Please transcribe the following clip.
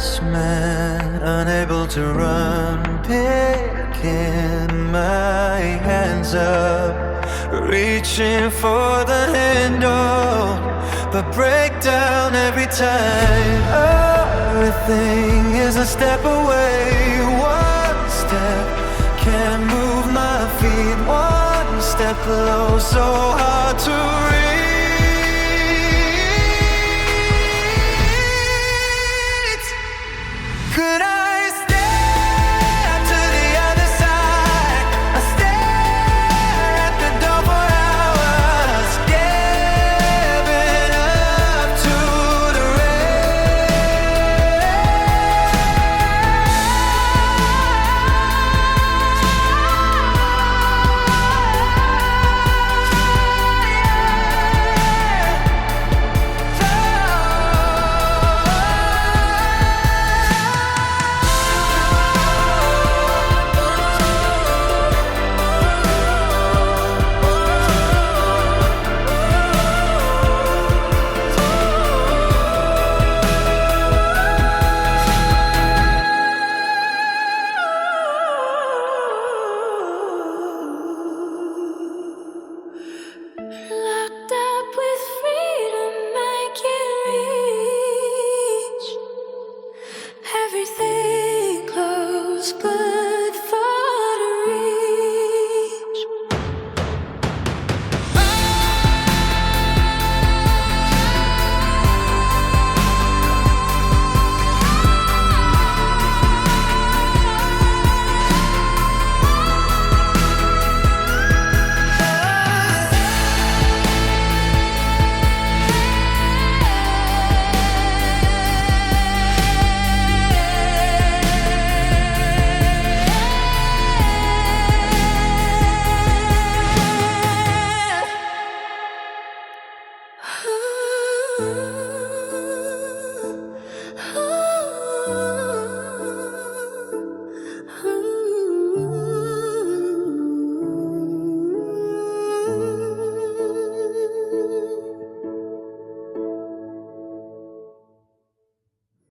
helpless man, unable to run, picking my hands up, reaching for the handle, but break down every time. Everything is a step away. One step, can't move my feet. One step close, so hard to reach.